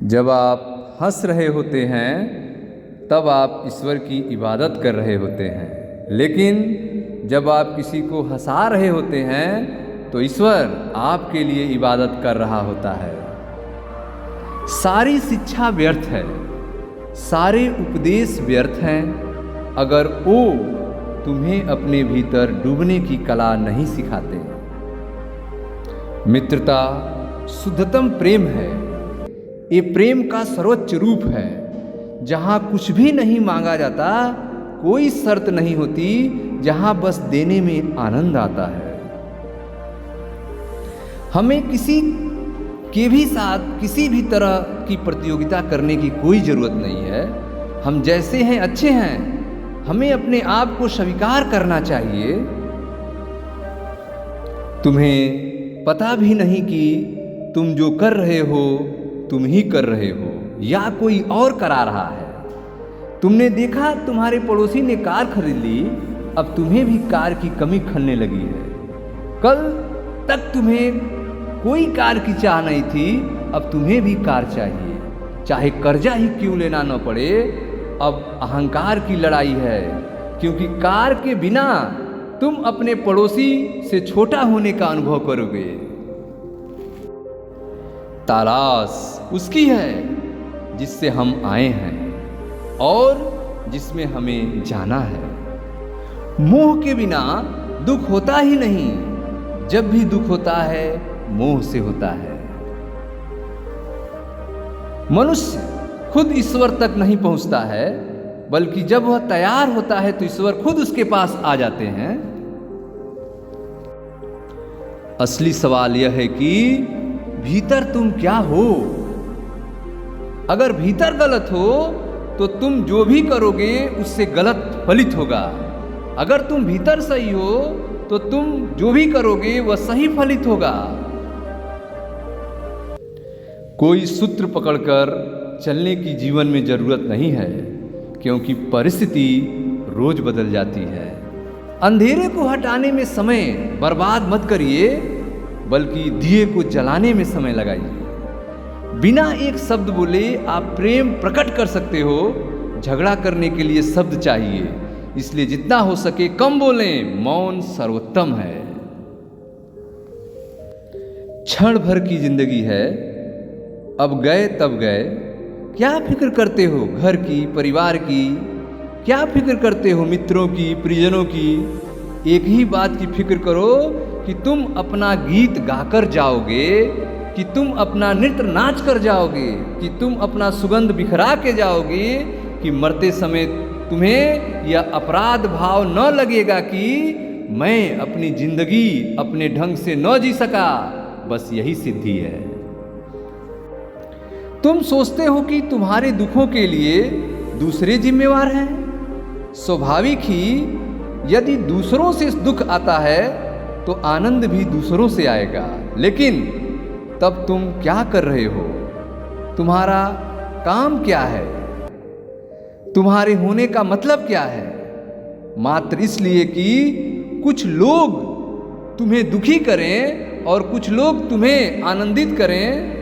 जब आप हंस रहे होते हैं तब आप ईश्वर की इबादत कर रहे होते हैं, लेकिन जब आप किसी को हंसा रहे होते हैं तो ईश्वर आपके लिए इबादत कर रहा होता है। सारी शिक्षा व्यर्थ है, सारे उपदेश व्यर्थ हैं अगर वो तुम्हें अपने भीतर डूबने की कला नहीं सिखाते। मित्रता शुद्धतम प्रेम है। ये प्रेम का सर्वोच्च रूप है, जहाँ कुछ भी नहीं मांगा जाता, कोई शर्त नहीं होती, जहाँ बस देने में आनंद आता है। हमें किसी के भी साथ किसी भी तरह की प्रतियोगिता करने की कोई ज़रूरत नहीं है। हम जैसे हैं अच्छे हैं। हमें अपने आप को स्वीकार करना चाहिए। तुम्हें पता भी नहीं कि तुम जो कर रहे हो तुम ही कर रहे हो या कोई और करा रहा है। तुमने देखा तुम्हारे पड़ोसी ने कार खरीद ली, अब तुम्हें भी कार की कमी खलने लगी है। कल तक तुम्हें कोई कार की चाह नहीं थी, अब तुम्हें भी कार चाहिए, चाहे कर्जा ही क्यों लेना न पड़े। अब अहंकार की लड़ाई है, क्योंकि कार के बिना तुम अपने पड़ोसी से छोटा होने का अनुभव करोगे। तलाश उसकी है जिससे हम आए हैं और जिसमें हमें जाना है। मोह के बिना दुख होता ही नहीं, जब भी दुख होता है मोह से होता है। मनुष्य खुद ईश्वर तक नहीं पहुंचता है, बल्कि जब वह तैयार होता है तो ईश्वर खुद उसके पास आ जाते हैं। असली सवाल यह है कि भीतर तुम क्या हो। अगर भीतर गलत हो तो तुम जो भी करोगे उससे गलत फलित होगा। अगर तुम भीतर सही हो तो तुम जो भी करोगे वह सही फलित होगा। कोई सूत्र पकड़कर चलने की जीवन में जरूरत नहीं है, क्योंकि परिस्थिति रोज बदल जाती है। अंधेरे को हटाने में समय बर्बाद मत करिए, बल्कि दिए को जलाने में समय लगाइए। बिना एक शब्द बोले आप प्रेम प्रकट कर सकते हो। झगड़ा करने के लिए शब्द चाहिए, इसलिए जितना हो सके कम बोलें। मौन सर्वोत्तम है। क्षण भर की जिंदगी है, अब गए तब गए। क्या फिक्र करते हो घर की, परिवार की? क्या फिक्र करते हो मित्रों की, परिजनों की? एक ही बात की फिक्र करो कि तुम अपना गीत गाकर जाओगे, कि तुम अपना नृत्य नाच कर जाओगे, कि तुम अपना सुगंध बिखरा के जाओगे, कि मरते समय तुम्हें यह अपराध भाव न लगेगा कि मैं अपनी जिंदगी अपने ढंग से न जी सका। बस यही सिद्धि है। तुम सोचते हो कि तुम्हारे दुखों के लिए दूसरे जिम्मेवार हैं। स्वाभाविक ही यदि दूसरों से दुख आता है तो आनंद भी दूसरों से आएगा। लेकिन तब तुम क्या कर रहे हो? तुम्हारा काम क्या है? तुम्हारे होने का मतलब क्या है? मात्र इसलिए कि कुछ लोग तुम्हें दुखी करें और कुछ लोग तुम्हें आनंदित करें,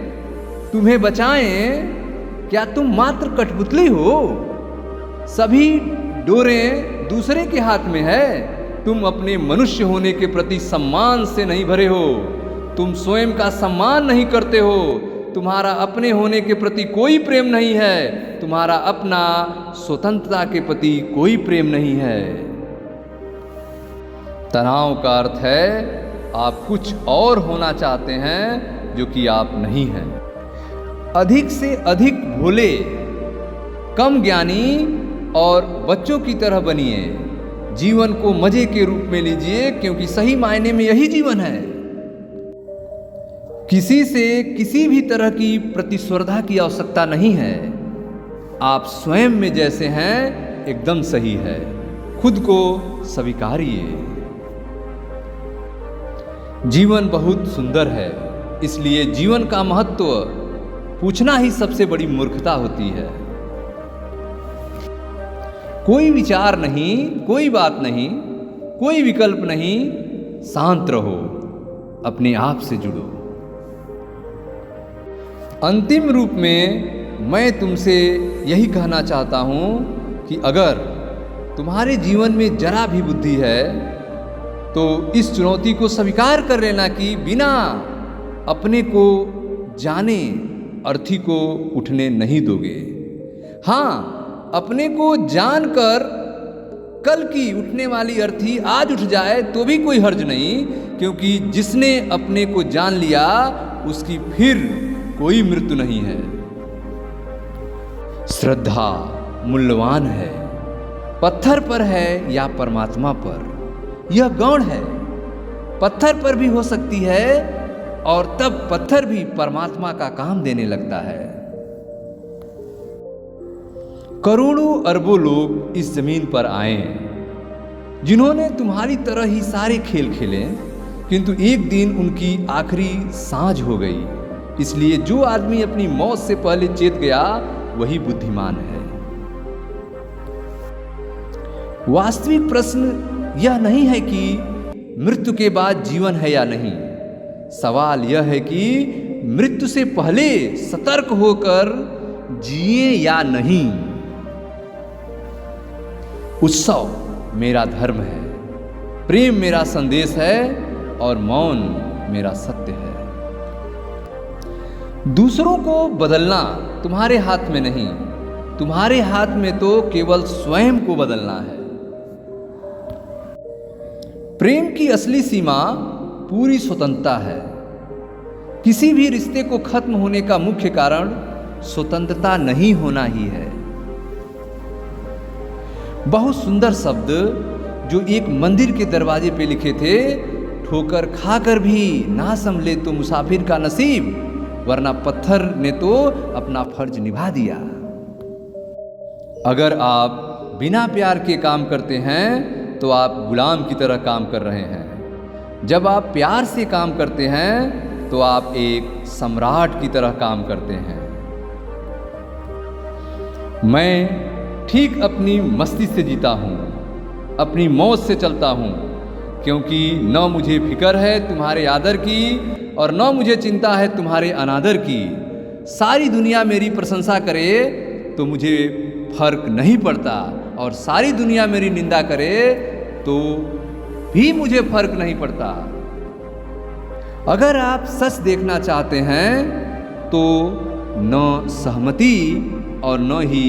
तुम्हें बचाएं। क्या तुम मात्र कठपुतली हो? सभी डोरें दूसरे के हाथ में है। तुम अपने मनुष्य होने के प्रति सम्मान से नहीं भरे हो। तुम स्वयं का सम्मान नहीं करते हो। तुम्हारा अपने होने के प्रति कोई प्रेम नहीं है। तुम्हारा अपना स्वतंत्रता के प्रति कोई प्रेम नहीं है। तनाव का अर्थ है आप कुछ और होना चाहते हैं जो कि आप नहीं हैं। अधिक से अधिक भोले, कम ज्ञानी और बच्चों की तरह बनिए। जीवन को मजे के रूप में लीजिए, क्योंकि सही मायने में यही जीवन है। किसी से किसी भी तरह की प्रतिस्पर्धा की आवश्यकता नहीं है। आप स्वयं में जैसे हैं एकदम सही है। खुद को स्वीकारिए। जीवन बहुत सुंदर है, इसलिए जीवन का महत्व पूछना ही सबसे बड़ी मूर्खता होती है। कोई विचार नहीं, कोई बात नहीं, कोई विकल्प नहीं। शांत रहो, अपने आप से जुड़ो। अंतिम रूप में मैं तुमसे यही कहना चाहता हूँ कि अगर तुम्हारे जीवन में जरा भी बुद्धि है तो इस चुनौती को स्वीकार कर लेना कि बिना अपने को जाने अर्थी को उठने नहीं दोगे। हाँ, अपने को जानकर कल की उठने वाली अर्थी आज उठ जाए तो भी कोई हर्ज नहीं, क्योंकि जिसने अपने को जान लिया उसकी फिर कोई मृत्यु नहीं है। श्रद्धा मूल्यवान है, पत्थर पर है या परमात्मा पर, यह गौण है। पत्थर पर भी हो सकती है और तब पत्थर भी परमात्मा का काम देने लगता है। करोड़ों अरबों लोग इस जमीन पर आए जिन्होंने तुम्हारी तरह ही सारे खेल खेले, किंतु एक दिन उनकी आखिरी सांझ हो गई। इसलिए जो आदमी अपनी मौत से पहले चेत गया वही बुद्धिमान है। वास्तविक प्रश्न यह नहीं है कि मृत्यु के बाद जीवन है या नहीं। सवाल यह है कि मृत्यु से पहले सतर्क होकर जिए या नहीं। उत्सव मेरा धर्म है, प्रेम मेरा संदेश है और मौन मेरा सत्य है। दूसरों को बदलना तुम्हारे हाथ में नहीं, तुम्हारे हाथ में तो केवल स्वयं को बदलना है। प्रेम की असली सीमा पूरी स्वतंत्रता है। किसी भी रिश्ते को खत्म होने का मुख्य कारण स्वतंत्रता नहीं होना ही है। बहुत सुंदर शब्द जो एक मंदिर के दरवाजे पे लिखे थे, ठोकर खाकर भी ना संभले तो मुसाफिर का नसीब, वरना पत्थर ने तो अपना फर्ज निभा दिया। अगर आप बिना प्यार के काम करते हैं तो आप गुलाम की तरह काम कर रहे हैं। जब आप प्यार से काम करते हैं तो आप एक सम्राट की तरह काम करते हैं। मैं ठीक अपनी मस्ती से जीता हूँ, अपनी मौज से चलता हूँ, क्योंकि न मुझे फिक्र है तुम्हारे आदर की और न मुझे चिंता है तुम्हारे अनादर की। सारी दुनिया मेरी प्रशंसा करे तो मुझे फर्क नहीं पड़ता, और सारी दुनिया मेरी निंदा करे तो भी मुझे फर्क नहीं पड़ता। अगर आप सच देखना चाहते हैं तो न सहमति और न ही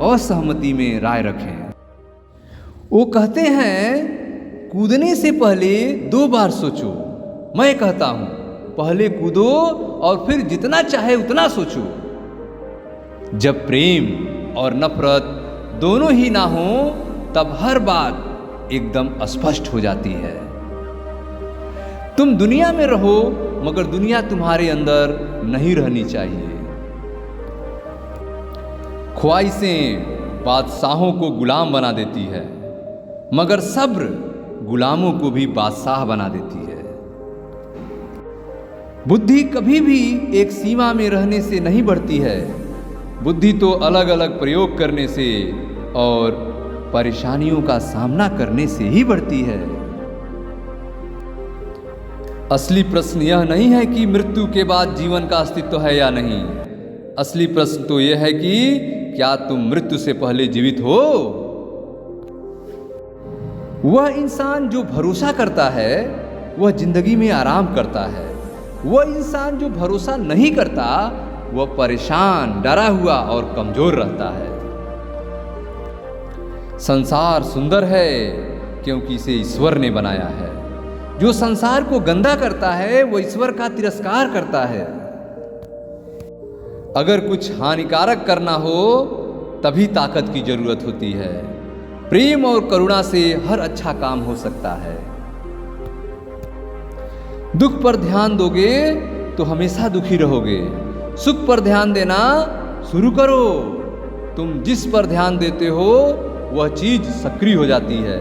असहमति में राय रखें। वो कहते हैं कूदने से पहले 2 बार सोचो। मैं कहता हूं पहले कूदो और फिर जितना चाहे उतना सोचो। जब प्रेम और नफरत दोनों ही ना हो तब हर बात एकदम स्पष्ट हो जाती है। तुम दुनिया में रहो मगर दुनिया तुम्हारे अंदर नहीं रहनी चाहिए। ख्वाहिशें बादशाहों को गुलाम बना देती है, मगर सब्र गुलामों को भी बादशाह बना देती है। बुद्धि कभी भी एक सीमा में रहने से नहीं बढ़ती है। बुद्धि तो अलग अलग प्रयोग करने से और परेशानियों का सामना करने से ही बढ़ती है। असली प्रश्न यह नहीं है कि मृत्यु के बाद जीवन का अस्तित्व है या नहीं। असली प्रश्न तो यह है कि क्या तुम मृत्यु से पहले जीवित हो? वह इंसान जो भरोसा करता है वह जिंदगी में आराम करता है। वह इंसान जो भरोसा नहीं करता वह परेशान, डरा हुआ और कमजोर रहता है। संसार सुंदर है क्योंकि इसे ईश्वर ने बनाया है। जो संसार को गंदा करता है वो ईश्वर का तिरस्कार करता है। अगर कुछ हानिकारक करना हो तभी ताकत की जरूरत होती है। प्रेम और करुणा से हर अच्छा काम हो सकता है। दुख पर ध्यान दोगे तो हमेशा दुखी रहोगे। सुख पर ध्यान देना शुरू करो। तुम जिस पर ध्यान देते हो वह चीज सक्रिय हो जाती है।